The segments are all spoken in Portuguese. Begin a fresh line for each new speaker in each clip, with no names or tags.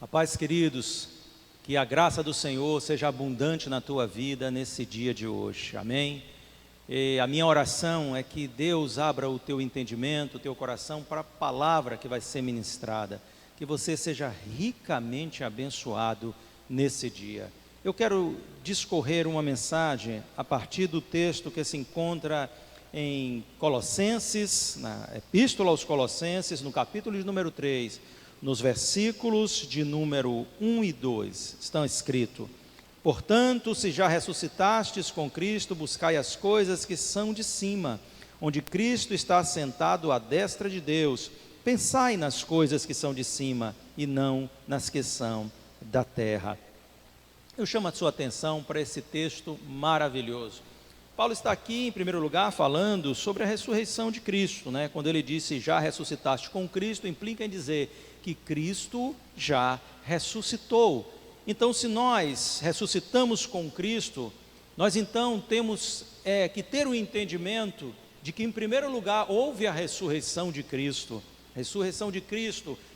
A paz, queridos, que a graça do Senhor seja abundante na tua vida nesse dia de hoje, amém? E a minha oração é que Deus abra o teu entendimento, o teu coração para a palavra que vai ser ministrada, que você seja ricamente abençoado nesse dia. Eu quero discorrer uma mensagem a partir do texto que se encontra em Colossenses, na Epístola aos Colossenses, no capítulo de número 3, nos versículos de número 1 e 2, estão escritos: portanto, se já ressuscitastes com Cristo, buscai as coisas que são de cima, onde Cristo está assentado à destra de Deus. Pensai nas coisas que são de cima e não nas que são da terra. Eu chamo a sua atenção para esse texto maravilhoso. Paulo está aqui, em primeiro lugar, falando sobre a ressurreição de Cristo, né? Quando ele disse, já ressuscitaste com Cristo, implica em dizer que Cristo já ressuscitou. Então, se nós ressuscitamos com Cristo, nós então temos que ter o entendimento de que, em primeiro lugar, houve a ressurreição de Cristo,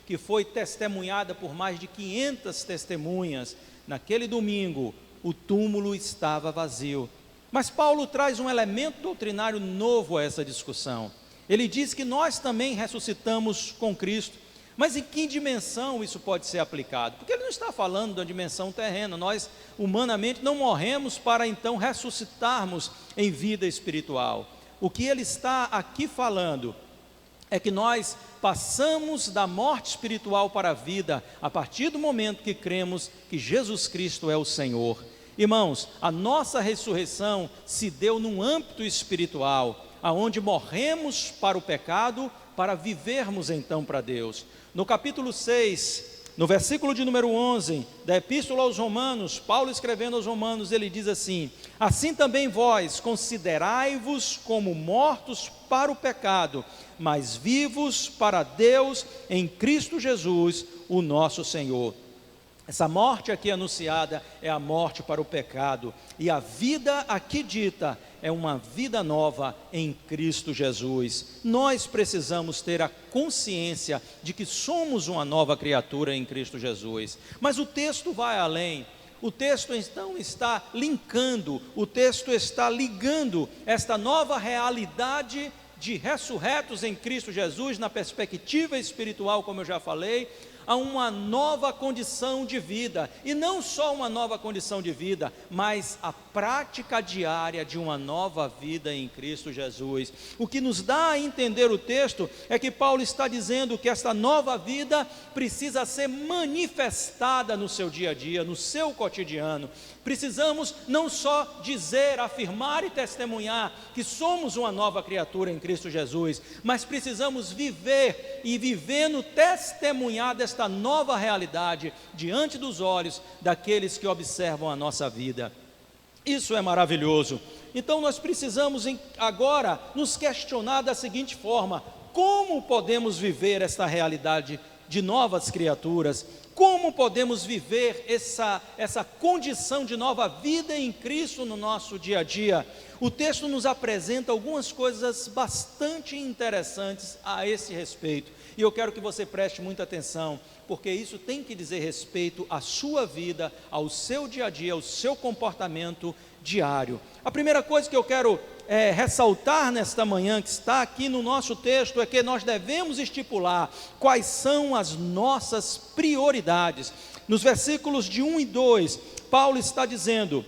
que foi testemunhada por mais de 500 testemunhas. Naquele domingo, o túmulo estava vazio. Mas Paulo traz um elemento doutrinário novo a essa discussão. Ele diz que nós também ressuscitamos com Cristo. Mas em que dimensão isso pode ser aplicado? Porque ele não está falando da dimensão terrena. Nós, humanamente, não morremos para então ressuscitarmos em vida espiritual. O que ele está aqui falando é que nós passamos da morte espiritual para a vida a partir do momento que cremos que Jesus Cristo é o Senhor. Irmãos, a nossa ressurreição se deu num âmbito espiritual, aonde morremos para o pecado, para vivermos então para Deus. No capítulo 6, no versículo de número 11, da Epístola aos Romanos, Paulo escrevendo aos Romanos, ele diz assim: assim também vós considerai-vos como mortos para o pecado, mas vivos para Deus em Cristo Jesus, o nosso Senhor. Essa morte aqui anunciada é a morte para o pecado, e a vida aqui dita é uma vida nova em Cristo Jesus. Nós precisamos ter a consciência de que somos uma nova criatura em Cristo Jesus. Mas o texto vai além. O texto então está linkando, o texto está ligando esta nova realidade de ressurretos em Cristo Jesus, na perspectiva espiritual, como eu já falei, a uma nova condição de vida, e não só uma nova condição de vida, mas a prática diária de uma nova vida em Cristo Jesus. O que nos dá a entender o texto é que Paulo está dizendo que esta nova vida precisa ser manifestada no seu dia a dia, no seu cotidiano. Precisamos não só dizer, afirmar e testemunhar que somos uma nova criatura em Cristo Jesus, mas precisamos viver e vivendo testemunhar desta nova realidade diante dos olhos daqueles que observam a nossa vida. Isso é maravilhoso. Então nós precisamos agora nos questionar da seguinte forma: como podemos viver esta realidade de novas criaturas? Como podemos viver essa condição de nova vida em Cristo no nosso dia a dia? O texto nos apresenta algumas coisas bastante interessantes a esse respeito, e eu quero que você preste muita atenção, porque isso tem que dizer respeito à sua vida, ao seu dia a dia, ao seu comportamento diário. A primeira coisa que eu quero ressaltar nesta manhã, que está aqui no nosso texto, é que nós devemos estipular quais são as nossas prioridades. Nos versículos de 1 e 2, Paulo está dizendo: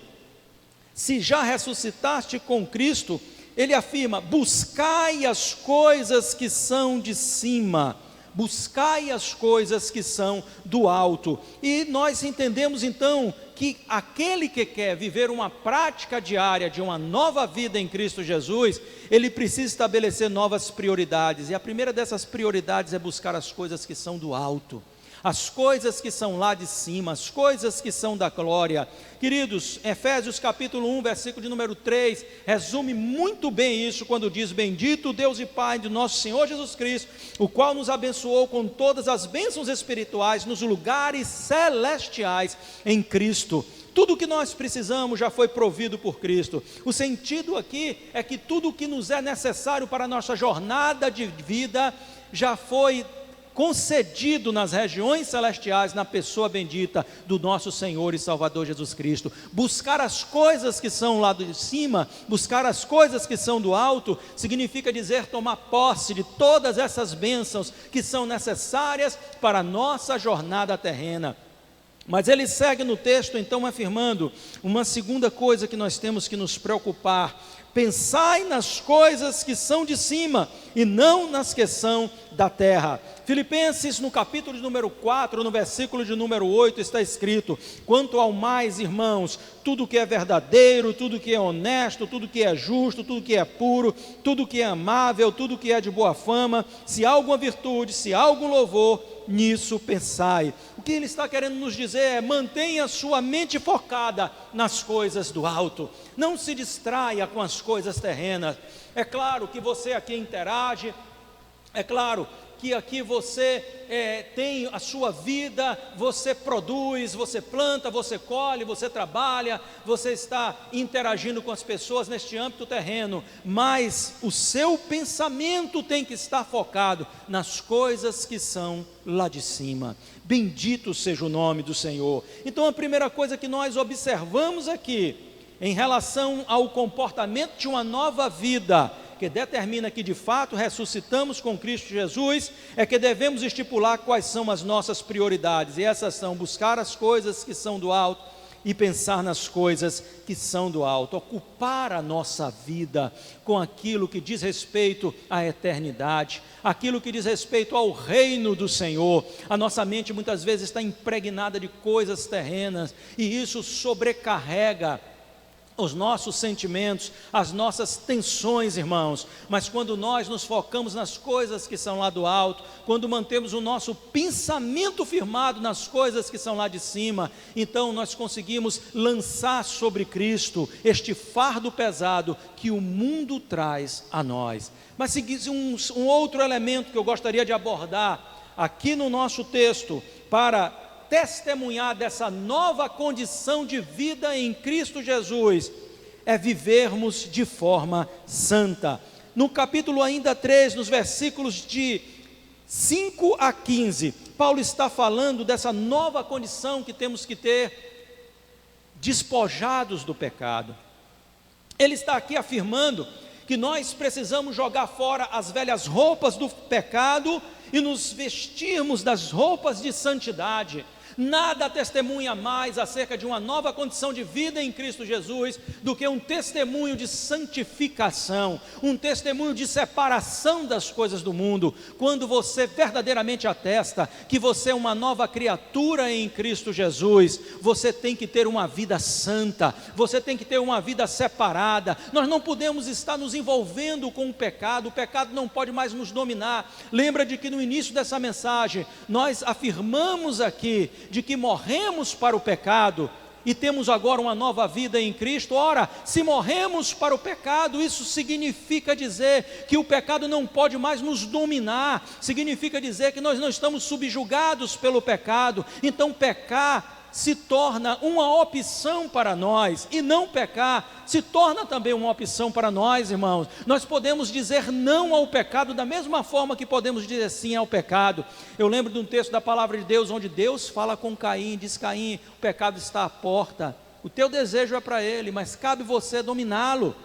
se já ressuscitaste com Cristo, ele afirma, buscai as coisas que são de cima, buscai as coisas que são do alto. E nós entendemos então que aquele que quer viver uma prática diária de uma nova vida em Cristo Jesus, ele precisa estabelecer novas prioridades, e a primeira dessas prioridades é buscar as coisas que são do alto, as coisas que são lá de cima, as coisas que são da glória. Queridos, Efésios capítulo 1, versículo de número 3, resume muito bem isso, quando diz: bendito o Deus e Pai de nosso Senhor Jesus Cristo, o qual nos abençoou com todas as bênçãos espirituais nos lugares celestiais em Cristo. Tudo o que nós precisamos já foi provido por Cristo. O sentido aqui é que tudo o que nos é necessário para a nossa jornada de vida já foi concedido nas regiões celestiais, na pessoa bendita do nosso Senhor e Salvador Jesus Cristo. Buscar as coisas que são lá de cima, buscar as coisas que são do alto, significa dizer tomar posse de todas essas bênçãos que são necessárias para a nossa jornada terrena. Mas ele segue no texto então afirmando uma segunda coisa que nós temos que nos preocupar: pensai nas coisas que são de cima e não nas que são da terra. Filipenses, no capítulo de número 4, no versículo de número 8, está escrito: quanto ao mais, irmãos, tudo que é verdadeiro, tudo que é honesto, tudo que é justo, tudo que é puro, tudo que é amável, tudo que é de boa fama, se há alguma virtude, se há algum louvor, nisso pensai. O que ele está querendo nos dizer é: mantenha sua mente focada nas coisas do alto, não se distraia com as coisas terrenas. É claro que você aqui interage, é claro que aqui você tem a sua vida, você produz, você planta, você colhe, você trabalha, você está interagindo com as pessoas neste âmbito terreno, mas o seu pensamento tem que estar focado nas coisas que são lá de cima. Bendito seja o nome do Senhor. Então a primeira coisa que nós observamos aqui, em relação ao comportamento de uma nova vida, que determina que de fato ressuscitamos com Cristo Jesus, é que devemos estipular quais são as nossas prioridades, e essas são: buscar as coisas que são do alto e pensar nas coisas que são do alto, ocupar a nossa vida com aquilo que diz respeito à eternidade, aquilo que diz respeito ao reino do Senhor. A nossa mente muitas vezes está impregnada de coisas terrenas, e isso sobrecarrega os nossos sentimentos, as nossas tensões, irmãos. Mas quando nós nos focamos nas coisas que são lá do alto, quando mantemos o nosso pensamento firmado nas coisas que são lá de cima, então nós conseguimos lançar sobre Cristo este fardo pesado que o mundo traz a nós. Mas um outro elemento que eu gostaria de abordar aqui no nosso texto, para testemunhar dessa nova condição de vida em Cristo Jesus, é vivermos de forma santa. No capítulo ainda 3, nos versículos de 5 a 15, Paulo está falando dessa nova condição que temos que ter, despojados do pecado. Ele está aqui afirmando que nós precisamos jogar fora as velhas roupas do pecado e nos vestirmos das roupas de santidade. Nada testemunha mais acerca de uma nova condição de vida em Cristo Jesus do que um testemunho de santificação, um testemunho de separação das coisas do mundo. Quando você verdadeiramente atesta que você é uma nova criatura em Cristo Jesus, você tem que ter uma vida santa, você tem que ter uma vida separada. Nós não podemos estar nos envolvendo com o pecado não pode mais nos dominar. Lembra de que no início dessa mensagem nós afirmamos aqui de que morremos para o pecado e temos agora uma nova vida em Cristo. Ora, se morremos para o pecado, isso significa dizer que o pecado não pode mais nos dominar, significa dizer que nós não estamos subjugados pelo pecado. Então pecar se torna uma opção para nós, e não pecar se torna também uma opção para nós, irmãos. Nós podemos dizer não ao pecado da mesma forma que podemos dizer sim ao pecado. Eu lembro de um texto da palavra de Deus, onde Deus fala com Caim, diz: Caim, o pecado está à porta, o teu desejo é para ele, mas cabe você dominá-lo.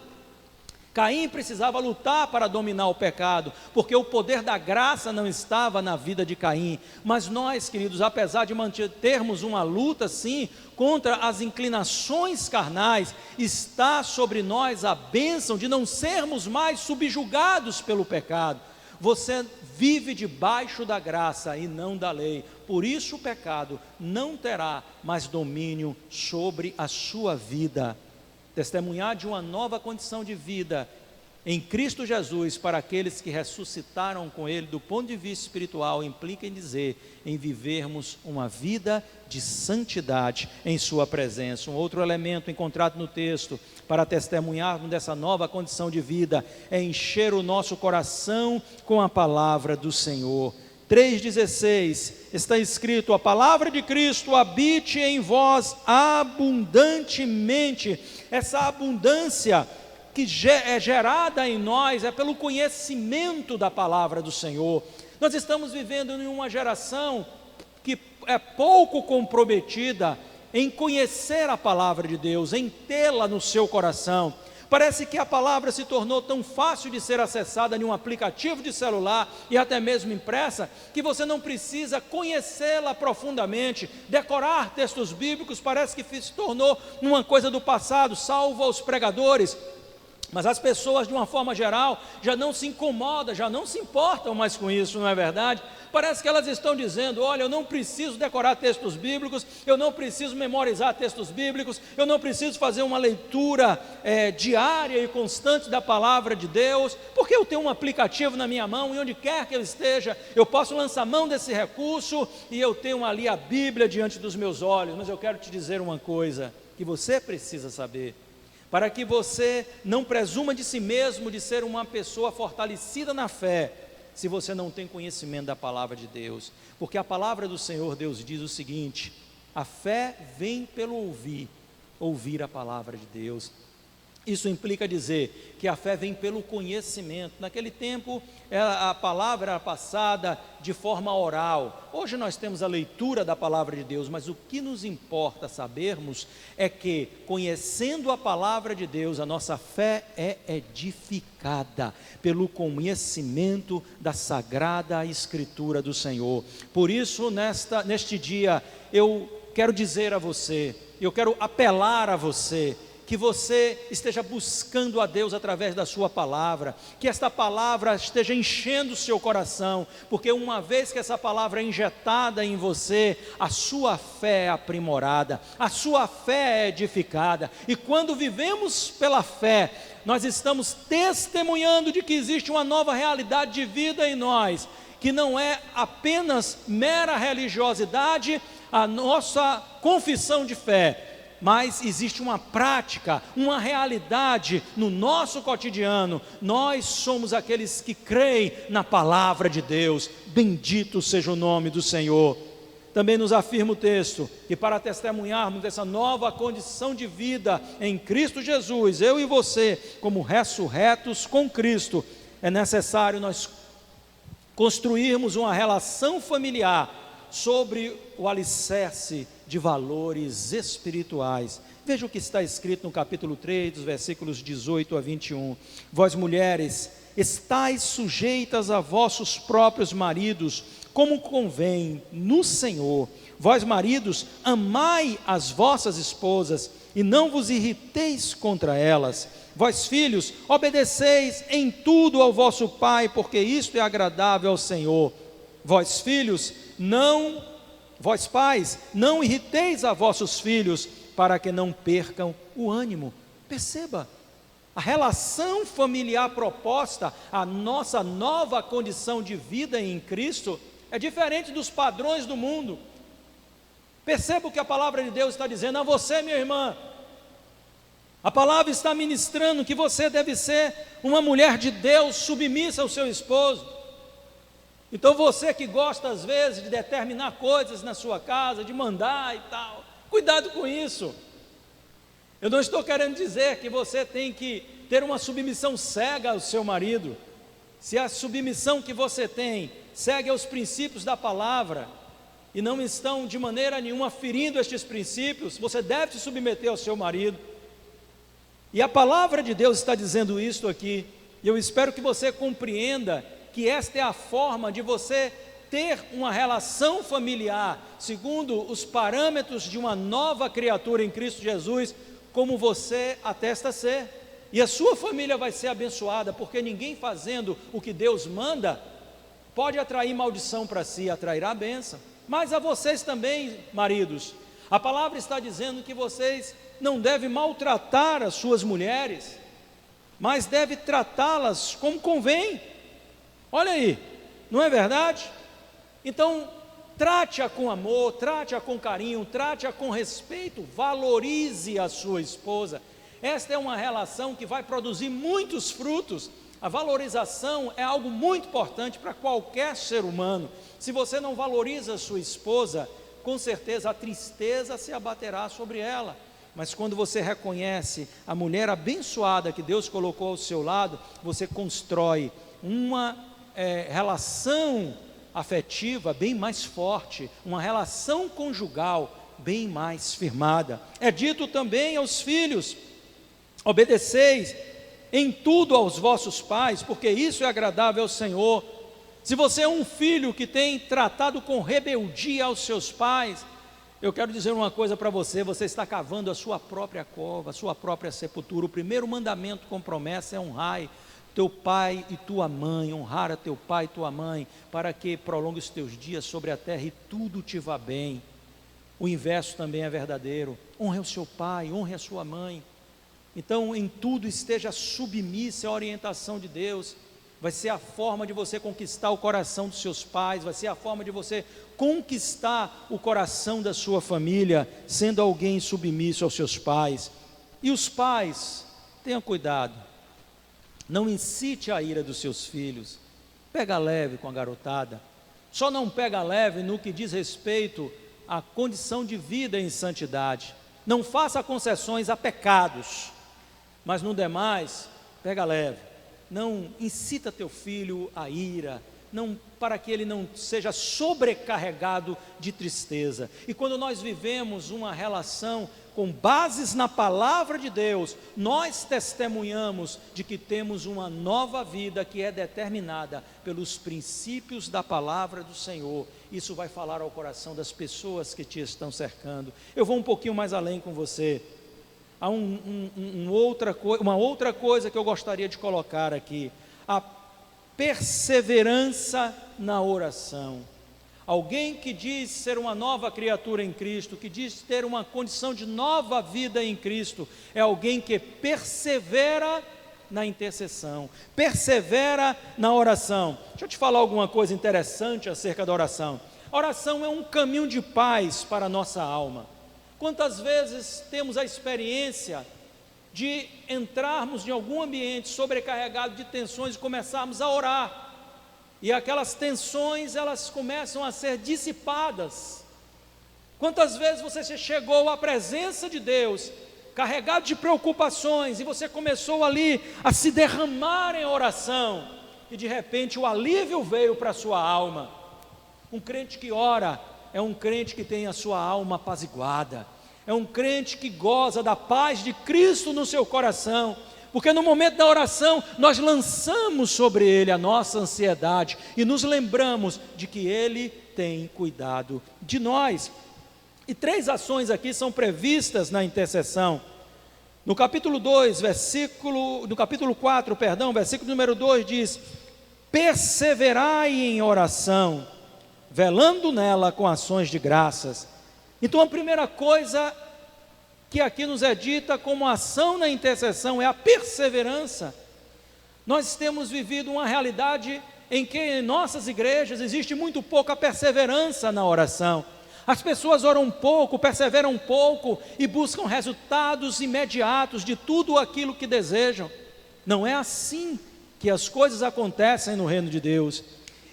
Caim precisava lutar para dominar o pecado, porque o poder da graça não estava na vida de Caim. Mas nós, queridos, apesar de termos uma luta sim contra as inclinações carnais, está sobre nós a bênção de não sermos mais subjugados pelo pecado. Você vive debaixo da graça e não da lei, por isso o pecado não terá mais domínio sobre a sua vida. Testemunhar de uma nova condição de vida em Cristo Jesus para aqueles que ressuscitaram com Ele do ponto de vista espiritual implica em vivermos uma vida de santidade em sua presença. Um outro elemento encontrado no texto para testemunharmos dessa nova condição de vida é encher o nosso coração com a palavra do Senhor. 3,16 está escrito: a palavra de Cristo habite em vós abundantemente. Essa abundância que é gerada em nós é pelo conhecimento da palavra do Senhor. Nós estamos vivendo em uma geração que é pouco comprometida em conhecer a palavra de Deus, em tê-la no seu coração. Parece que a palavra se tornou tão fácil de ser acessada em um aplicativo de celular e até mesmo impressa, que você não precisa conhecê-la profundamente. Decorar textos bíblicos parece que se tornou uma coisa do passado, salvo aos pregadores. Mas as pessoas, de uma forma geral, já não se incomodam, já não se importam mais com isso, não é verdade? Parece que elas estão dizendo: olha, eu não preciso decorar textos bíblicos, eu não preciso memorizar textos bíblicos, eu não preciso fazer uma leitura diária e constante da palavra de Deus, porque eu tenho um aplicativo na minha mão, e onde quer que eu esteja, eu posso lançar mão desse recurso, e eu tenho ali a Bíblia diante dos meus olhos. Mas eu quero te dizer uma coisa, que você precisa saber, para que você não presuma de si mesmo de ser uma pessoa fortalecida na fé, se você não tem conhecimento da palavra de Deus. Porque a palavra do Senhor Deus diz o seguinte: a fé vem pelo ouvir a palavra de Deus. Isso implica dizer que a fé vem pelo conhecimento. Naquele tempo, a palavra era passada de forma oral. Hoje nós temos a leitura da palavra de Deus, mas o que nos importa sabermos é que, conhecendo a palavra de Deus, a nossa fé é edificada pelo conhecimento da Sagrada Escritura do Senhor. Por isso, neste dia, eu quero dizer a você, eu quero apelar a você, que você esteja buscando a Deus através da sua palavra, que esta palavra esteja enchendo o seu coração, porque uma vez que essa palavra é injetada em você, a sua fé é aprimorada, a sua fé é edificada, e quando vivemos pela fé, nós estamos testemunhando de que existe uma nova realidade de vida em nós, que não é apenas mera religiosidade, a nossa confissão de fé, mas existe uma prática, uma realidade no nosso cotidiano. Nós somos aqueles que creem na palavra de Deus. Bendito seja o nome do Senhor. Também nos afirma o texto que, para testemunharmos dessa nova condição de vida em Cristo Jesus, eu e você, como ressurretos com Cristo, é necessário nós construirmos uma relação familiar sobre o alicerce de valores espirituais. Veja o que está escrito no capítulo 3, dos versículos 18 a 21. Vós mulheres, estais sujeitas a vossos próprios maridos, como convém no Senhor. Vós maridos, amai as vossas esposas, e não vos irriteis contra elas. Vós filhos, obedeceis em tudo ao vosso pai, porque isto é agradável ao Senhor. Vós filhos, vós pais, não irriteis a vossos filhos, para que não percam o ânimo. Perceba, a relação familiar proposta, a nossa nova condição de vida em Cristo, é diferente dos padrões do mundo. Perceba o que a palavra de Deus está dizendo a você, minha irmã. A palavra está ministrando que você deve ser uma mulher de Deus, submissa ao seu esposo. Então você que gosta às vezes de determinar coisas na sua casa, de mandar e tal, cuidado com isso. Eu não estou querendo dizer que você tem que ter uma submissão cega ao seu marido. Se a submissão que você tem segue aos princípios da palavra e não estão de maneira nenhuma ferindo estes princípios, você deve se submeter ao seu marido. E a palavra de Deus está dizendo isto aqui, e eu espero que você compreenda que esta é a forma de você ter uma relação familiar, segundo os parâmetros de uma nova criatura em Cristo Jesus, como você atesta ser, e a sua família vai ser abençoada, porque ninguém fazendo o que Deus manda, pode atrair maldição para si, atrairá a bênção. Mas a vocês também, maridos, a palavra está dizendo que vocês não devem maltratar as suas mulheres, mas devem tratá-las como convém. Olha aí, não é verdade? Então, trate-a com amor, trate-a com carinho, trate-a com respeito, valorize a sua esposa. Esta é uma relação que vai produzir muitos frutos. A valorização é algo muito importante para qualquer ser humano. Se você não valoriza a sua esposa, com certeza a tristeza se abaterá sobre ela. Mas quando você reconhece a mulher abençoada que Deus colocou ao seu lado, você constrói uma relação afetiva bem mais forte, uma relação conjugal bem mais firmada. É dito também aos filhos: obedeceis em tudo aos vossos pais, porque isso é agradável ao Senhor. Se você é um filho que tem tratado com rebeldia aos seus pais, eu quero dizer uma coisa para você: você está cavando a sua própria cova, a sua própria sepultura. O primeiro mandamento com promessa é honrar teu pai e tua mãe, honrar a teu pai e tua mãe, para que prolongue os teus dias sobre a terra e tudo te vá bem. O inverso também é verdadeiro: honre o seu pai, honre a sua mãe. Então, em tudo esteja submissa à orientação de Deus. Vai ser a forma de você conquistar o coração dos seus pais, vai ser a forma de você conquistar o coração da sua família, sendo alguém submisso aos seus pais. E os pais, tenham cuidado, não incite a ira dos seus filhos, pega leve com a garotada, só não pega leve no que diz respeito à condição de vida em santidade, não faça concessões a pecados, mas no demais, pega leve. Não incita teu filho à ira, não, para que ele não seja sobrecarregado de tristeza. E quando nós vivemos uma relação com bases na palavra de Deus, nós testemunhamos de que temos uma nova vida que é determinada pelos princípios da palavra do Senhor. Isso vai falar ao coração das pessoas que te estão cercando. Eu vou um pouquinho mais além com você. Há uma outra coisa que eu gostaria de colocar aqui: a perseverança na oração. Alguém que diz ser uma nova criatura em Cristo, que diz ter uma condição de nova vida em Cristo, é alguém que persevera na intercessão, persevera na oração. Deixa eu te falar alguma coisa interessante acerca da oração. A oração é um caminho de paz para a nossa alma. Quantas vezes temos a experiência de entrarmos em algum ambiente sobrecarregado de tensões e começarmos a orar, e aquelas tensões elas começam a ser dissipadas. Quantas vezes você chegou à presença de Deus carregado de preocupações e você começou ali a se derramar em oração, e de repente o alívio veio para a sua alma. Um crente que ora é um crente que tem a sua alma apaziguada, é um crente que goza da paz de Cristo no seu coração, porque no momento da oração nós lançamos sobre Ele a nossa ansiedade e nos lembramos de que Ele tem cuidado de nós. E 3 ações aqui são previstas na intercessão. No capítulo 4, versículo número 2 diz: perseverai em oração, velando nela com ações de graças. Então a primeira coisa que aqui nos é dita como ação na intercessão é a perseverança. Nós temos vivido uma realidade em que em nossas igrejas existe muito pouca perseverança na oração. As pessoas oram pouco, perseveram pouco e buscam resultados imediatos de tudo aquilo que desejam. Não é assim que as coisas acontecem no reino de Deus.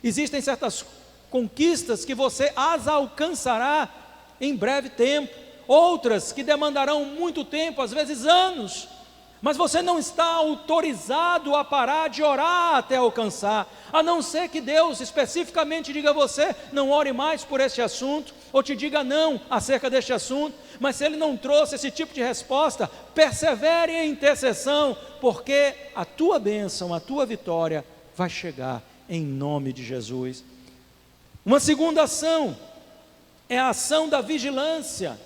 Existem certas conquistas que você as alcançará em breve tempo, outras que demandarão muito tempo, às vezes anos, mas você não está autorizado a parar de orar até alcançar, a não ser que Deus especificamente diga a você: não ore mais por este assunto, ou te diga não acerca deste assunto. Mas se Ele não trouxe esse tipo de resposta, persevere em intercessão, porque a tua bênção, a tua vitória vai chegar em nome de Jesus. Uma segunda ação é a ação da vigilância.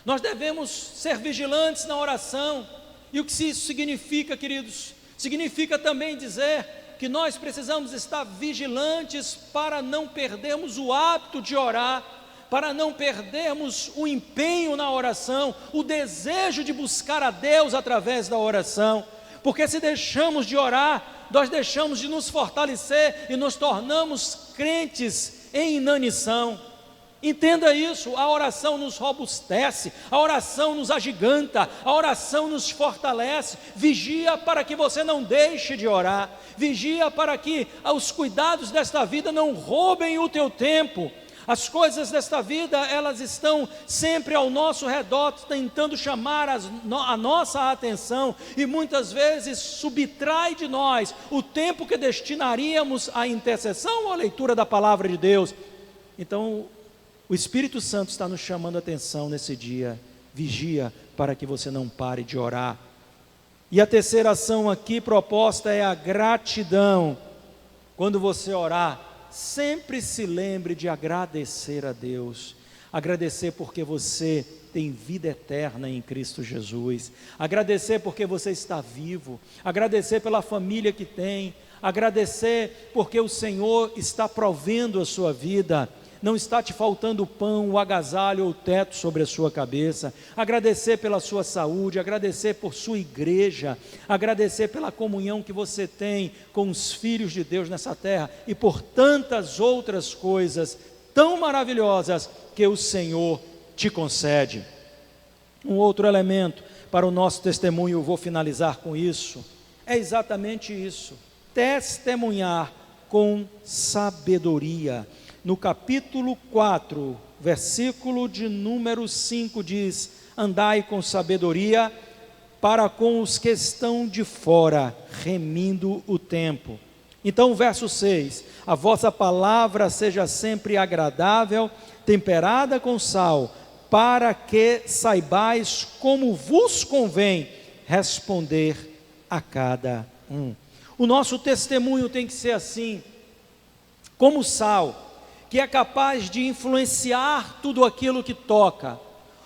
Nós devemos ser vigilantes na oração. E o que isso significa, queridos? Significa também dizer que nós precisamos estar vigilantes para não perdermos o hábito de orar, para não perdermos o empenho na oração, o desejo de buscar a Deus através da oração. Porque se deixamos de orar, nós deixamos de nos fortalecer e nos tornamos crentes em inanição. Entenda isso: a oração nos robustece, a oração nos agiganta, a oração nos fortalece. Vigia para que você não deixe de orar, vigia para que os cuidados desta vida não roubem o teu tempo. As coisas desta vida, elas estão sempre ao nosso redor, tentando chamar a nossa atenção, e muitas vezes subtrai de nós o tempo que destinaríamos à intercessão ou à leitura da palavra de Deus. Então, o Espírito Santo está nos chamando a atenção nesse dia. Vigia para que você não pare de orar. E a terceira ação aqui proposta é a gratidão. Quando você orar, sempre se lembre de agradecer a Deus. Agradecer porque você tem vida eterna em Cristo Jesus. Agradecer porque você está vivo. Agradecer pela família que tem. Agradecer porque o Senhor está provendo a sua vida. Não está te faltando o pão, o agasalho ou o teto sobre a sua cabeça. Agradecer pela sua saúde, agradecer por sua igreja, agradecer pela comunhão que você tem com os filhos de Deus nessa terra e por tantas outras coisas tão maravilhosas que o Senhor te concede. Um outro elemento para o nosso testemunho, eu vou finalizar com isso, é exatamente isso: testemunhar com sabedoria. No capítulo 4, versículo de número 5 diz: andai com sabedoria para com os que estão de fora, remindo o tempo. Então o verso 6, a vossa palavra seja sempre agradável, temperada com sal, para que saibais como vos convém responder a cada um. O nosso testemunho tem que ser assim, como sal, que é capaz de influenciar tudo aquilo que toca.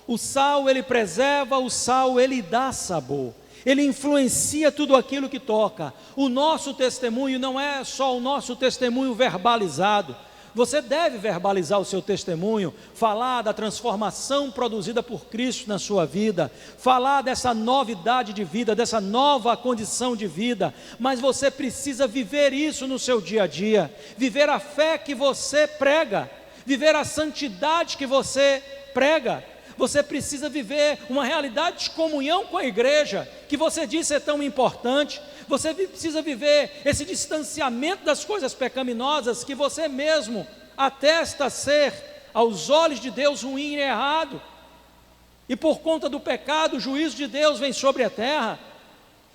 O sal, ele preserva, o sal, ele dá sabor, ele influencia tudo aquilo que toca. O nosso testemunho não é só o nosso testemunho verbalizado. Você deve verbalizar o seu testemunho, falar da transformação produzida por Cristo na sua vida, falar dessa novidade de vida, dessa nova condição de vida, mas você precisa viver isso no seu dia a dia, viver a fé que você prega, viver a santidade que você prega. Você precisa viver uma realidade de comunhão com a igreja, que você diz ser tão importante. Você precisa viver esse distanciamento das coisas pecaminosas, que você mesmo atesta ser, aos olhos de Deus, ruim e errado. E por conta do pecado, o juízo de Deus vem sobre a terra.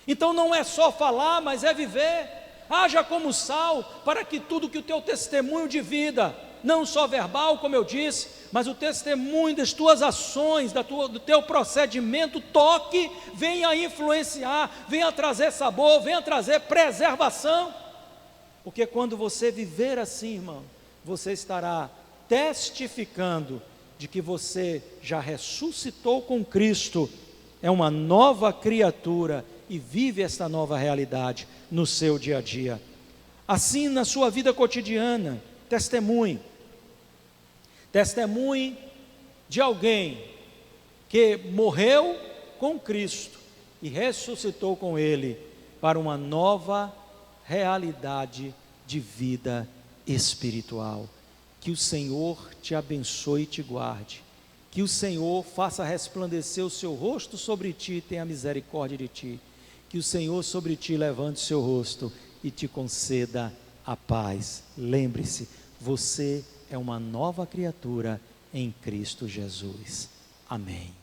Então não é só falar, mas é viver. Haja como sal, para que tudo que o teu testemunho de vida, não só verbal, como eu disse, mas o testemunho das tuas ações, do teu procedimento, toque, venha influenciar, venha trazer sabor, venha trazer preservação. Porque quando você viver assim, irmão, você estará testificando de que você já ressuscitou com Cristo, é uma nova criatura e vive esta nova realidade no seu dia a dia. Assim, na sua vida cotidiana, testemunhe de alguém que morreu com Cristo e ressuscitou com Ele para uma nova realidade de vida espiritual. Que o Senhor te abençoe e te guarde, que o Senhor faça resplandecer o seu rosto sobre ti e tenha misericórdia de ti, que o Senhor sobre ti levante o seu rosto e te conceda a paz. Lembre-se, você é uma nova criatura em Cristo Jesus. Amém.